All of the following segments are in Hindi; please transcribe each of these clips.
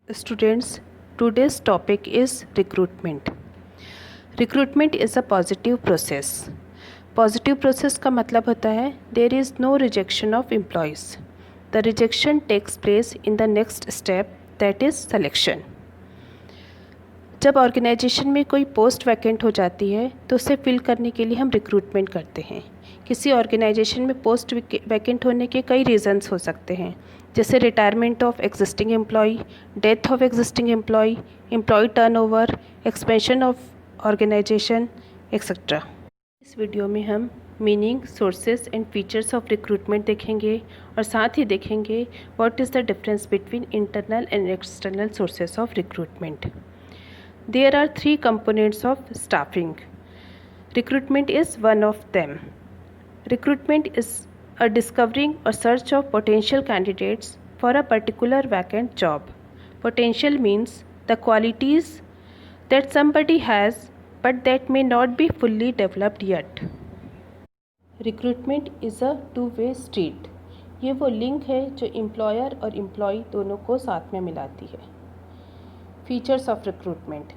Students, today's topic is recruitment. Recruitment is a positive process. Positive process का मतलब होता है there is no rejection of employees. The rejection takes place in the next step, that is selection. जब ऑर्गेनाइजेशन में कोई पोस्ट वैकेंट हो जाती है तो उसे फिल करने के लिए हम रिक्रूटमेंट करते हैं। किसी ऑर्गेनाइजेशन में पोस्ट वैकेंट होने के कई रीज़न्स हो सकते हैं, जैसे retirement of existing employee, death of existing employee, employee turnover, expansion of organisation etcetera. इस वीडियो में हम meaning, sources and features of recruitment देखेंगे और साथ ही देखेंगे what is the difference between internal and external sources of recruitment. There are three components of staffing. Recruitment is one of them. Recruitment is a discovering or search of potential candidates for a particular vacant job. Potential means the qualities that somebody has but that may not be fully developed yet. Recruitment is a two-way street. ये वो लिंक है जो एम्प्लॉयर और एम्प्लॉय दोनों को साथ में मिलाती है। Features of recruitment.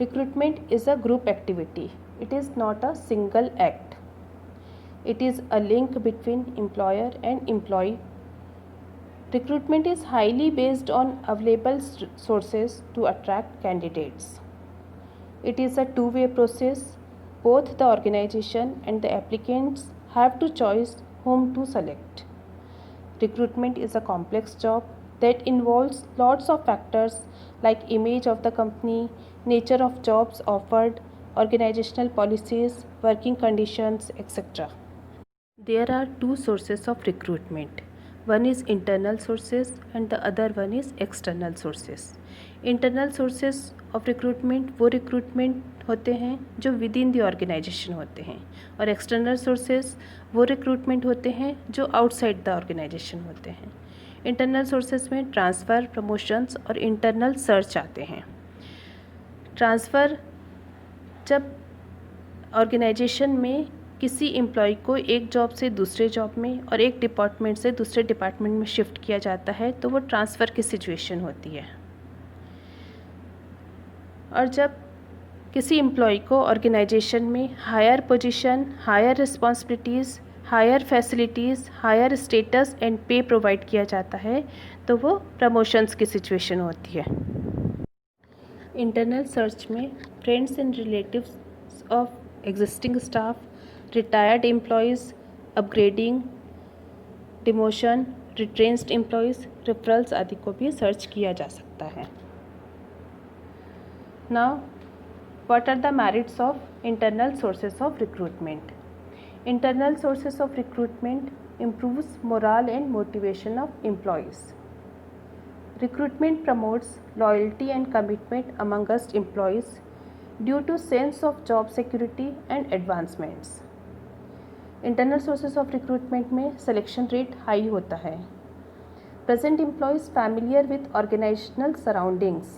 Recruitment is a group activity. It is not a single act. It is a link between employer and employee. Recruitment is highly based on available sources to attract candidates. It is a two-way process. Both the organization and the applicants have to choose whom to select. Recruitment is a complex job that involves lots of factors like image of the company, nature of jobs offered, organizational policies, working conditions, etc. There are two sources of recruitment. One is internal sources and the other one is external sources. Internal sources of recruitment वो recruitment होते हैं जो within the organization होते हैं, और external sources वो recruitment होते हैं जो outside the organization होते हैं। इंटरनल सोर्सेज में ट्रांसफ़र, प्रमोशंस और इंटरनल सर्च आते हैं। ट्रांसफ़र जब ऑर्गेनाइजेशन में किसी एम्प्लॉय को एक जॉब से दूसरे जॉब में और एक डिपार्टमेंट से दूसरे डिपार्टमेंट में शिफ्ट किया जाता है तो वो ट्रांसफ़र की सिचुएशन होती है। और जब किसी एम्प्लॉय को ऑर्गेनाइजेशन में higher position, higher responsibilities, higher facilities, higher status and pay provide किया जाता है तो वो प्रमोशंस की सिचुएशन होती है। इंटरनल सर्च में friends and relatives of existing staff, retired employees, upgrading, demotion, retrenched employees, referrals आदि को भी सर्च किया जा सकता है। Now what are the merits of internal sources of recruitment? Internal sources of recruitment improves morale and motivation of employees. Recruitment promotes loyalty and commitment amongst employees due to sense of job security and advancements. Internal sources of recruitment में selection rate high होता है. Present employees familiar with organizational surroundings.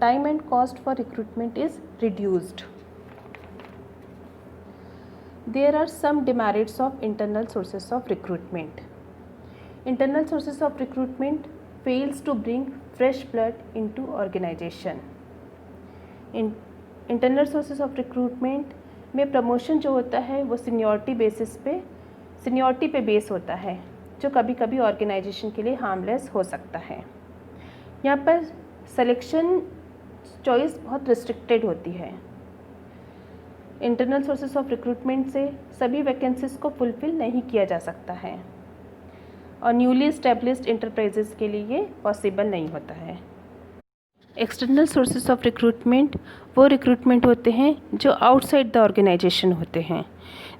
Time and cost for recruitment is reduced. There are some demerits of internal sources of recruitment. Internal sources of recruitment fails to bring fresh blood into organization. Internal sources of recruitment में प्रमोशन जो होता है वो सीनियरिटी पे बेस होता है, जो कभी कभी ऑर्गेनाइजेशन के लिए हार्मलेस हो सकता है। यहाँ पर सिलेक्शन चॉइस बहुत रिस्ट्रिक्टेड होती है। इंटरनल सोर्सेज ऑफ रिक्रूटमेंट से सभी वैकेंसीज़ को फुलफ़िल नहीं किया जा सकता है और न्यूली इस्टेब्लिश्ड इंटरप्राइजेज़ के लिए ये पॉसिबल नहीं होता है। एक्सटर्नल सोर्सेज ऑफ रिक्रूटमेंट वो रिक्रूटमेंट होते हैं जो आउटसाइड द ऑर्गेनाइजेशन होते हैं,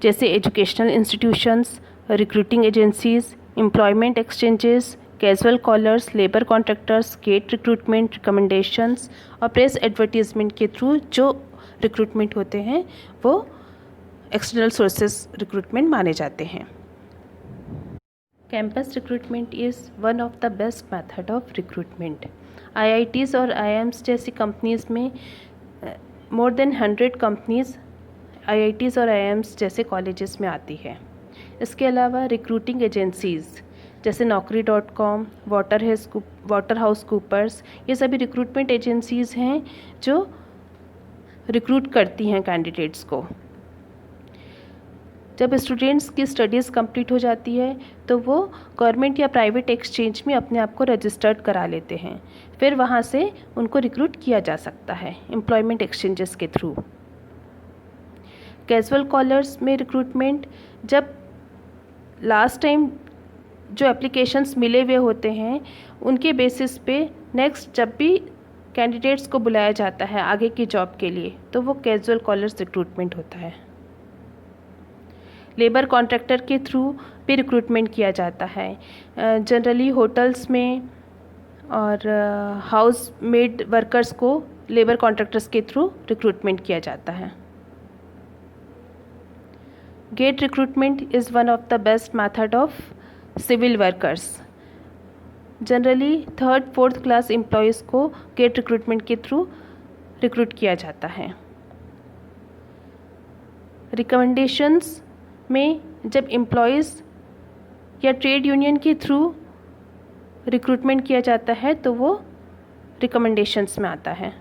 जैसे educational institutions, recruiting agencies, employment exchanges, casual callers, labour contractors, gate recruitment, recommendations और प्रेस एडवर्टीजमेंट के थ्रू जो रिक्रूटमेंट होते हैं वो एक्सटर्नल सोर्सेज रिक्रूटमेंट माने जाते हैं। Campus recruitment is one of the best method of recruitment. IITs और IIMs जैसी कंपनीज़ में मोर देन 100 कंपनीज़ IITs और IIMs जैसे कॉलेजेस में आती है। इसके अलावा रिक्रूटिंग एजेंसीज़ जैसे naukri.com, वाटर हाउस कूपर्स, ये सभी रिक्रूटमेंट एजेंसीज़ हैं जो रिक्रूट करती हैं कैंडिडेट्स को। जब स्टूडेंट्स की स्टडीज़ कंप्लीट हो जाती है तो वो गवर्नमेंट या प्राइवेट एक्सचेंज में अपने आप को रजिस्टर्ड करा लेते हैं, फिर वहाँ से उनको रिक्रूट किया जा सकता है एम्प्लॉयमेंट एक्सचेंजेस के थ्रू। कैजुअल कॉलर्स में रिक्रूटमेंट, जब लास्ट टाइम जो एप्लीकेशंस मिले हुए होते हैं उनके बेसिस पे नेक्स्ट जब भी कैंडिडेट्स को बुलाया जाता है आगे की जॉब के लिए तो वो कैजुअल कॉलर्स रिक्रूटमेंट होता है। लेबर कॉन्ट्रैक्टर के थ्रू भी रिक्रूटमेंट किया जाता है, जनरली होटल्स में और हाउस मेड वर्कर्स को लेबर कॉन्ट्रैक्टर्स के थ्रू रिक्रूटमेंट किया जाता है। Gate recruitment is one of the best method of civil workers. Generally 3rd 4th class employees को गेट रिक्रूटमेंट के थ्रू रिक्रूट किया जाता है। रिकमेंडेशंस में जब एम्प्लॉयज़ या ट्रेड यूनियन के थ्रू रिक्रूटमेंट किया जाता है तो वो रिकमेंडेशंस में आता है।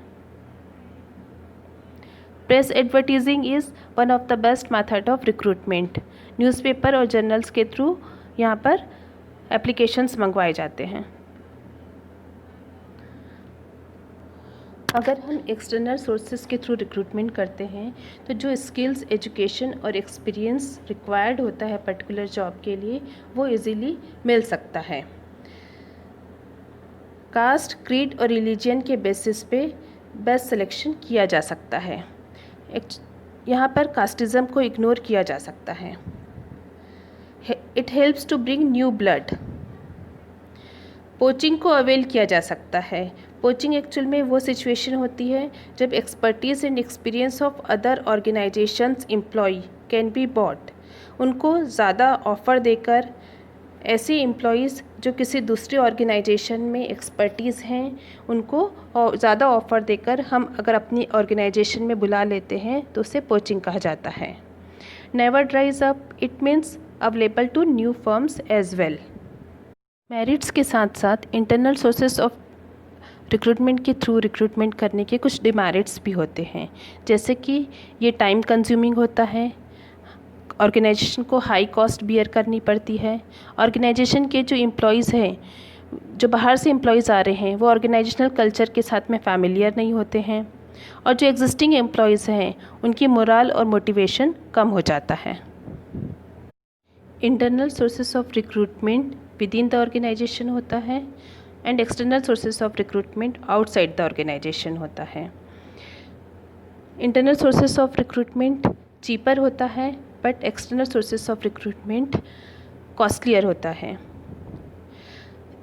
Press advertising is one of the best method of recruitment. Newspaper और जर्नल्स के थ्रू यहाँ पर एप्लीकेशंस मंगवाए जाते हैं। अगर हम एक्सटर्नल सोर्सेज के थ्रू रिक्रूटमेंट करते हैं तो जो स्किल्स, एजुकेशन और एक्सपीरियंस रिक्वायर्ड होता है पर्टिकुलर जॉब के लिए वो इजीली मिल सकता है। कास्ट, क्रीड और रिलीजन के बेसिस पे बेस्ट सिलेक्शन किया जा सकता है। यहाँ पर कास्टिज़म को इग्नोर किया जा सकता है। It helps to bring new blood. Poaching को अवेल किया जा सकता है। पोचिंग एक्चुअल में वो सिचुएशन होती है जब expertise and experience of other organisations employee can be bought. उनको ज़्यादा ऑफ़र देकर ऐसे एम्प्लॉयज़ जो किसी दूसरे ऑर्गेनाइजेशन में एक्सपर्टीज़ हैं उनको ज़्यादा ऑफ़र देकर हम अगर अपनी ऑर्गेनाइजेशन में बुला लेते हैं तो उसे पोचिंग कहा जाता है। Never dries up, it means available to new firms as well. Merits के साथ साथ इंटरनल सोर्सेस ऑफ रिक्रूटमेंट के थ्रू रिक्रूटमेंट करने के कुछ डिमेरिट्स भी होते हैं, जैसे कि ये टाइम कंज्यूमिंग होता है, ऑर्गेनाइजेशन को हाई कॉस्ट बियर करनी पड़ती है, ऑर्गेनाइजेशन के जो एम्प्लॉयज़ हैं, जो बाहर से एम्प्लॉयज़ आ रहे हैं वो ऑर्गेनाइजेशनल कल्चर के साथ में फैमिलियर नहीं होते हैं, और जो एग्जिस्टिंग एम्प्लॉयज़ हैं उनकी मोरल और मोटिवेशन कम हो जाता है। Internal sources of recruitment within the organization होता है and external sources of recruitment outside the organization होता है। Internal sources of recruitment cheaper होता है but external sources of recruitment costlier होता है।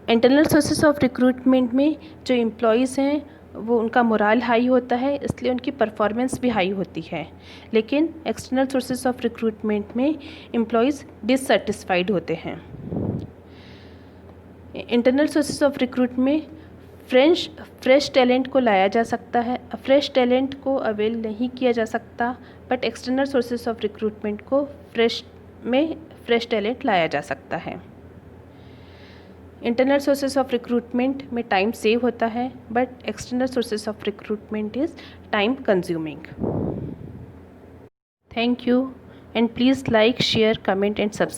इंटरनल सोर्सेस ऑफ रिक्रूटमेंट में जो एम्प्लॉयज़ हैं वो उनका मोरल हाई होता है, इसलिए उनकी परफॉर्मेंस भी हाई होती है, लेकिन एक्सटर्नल सोर्सेस ऑफ रिक्रूटमेंट में एम्प्लॉयज़ डिससेटिस्फाइड होते हैं। इंटरनल सोर्सेस ऑफ रिक्रूट में फ्रेश टैलेंट को लाया जा सकता है, फ्रेश टैलेंट को अवेल नहीं किया जा सकता, but external sources of recruitment को फ्रेश टैलेंट लाया जा सकता है। इंटरनल सोर्सेस ऑफ रिक्रूटमेंट में टाइम सेव होता है but external sources of recruitment is time consuming. Thank you and please like, share, comment and subscribe.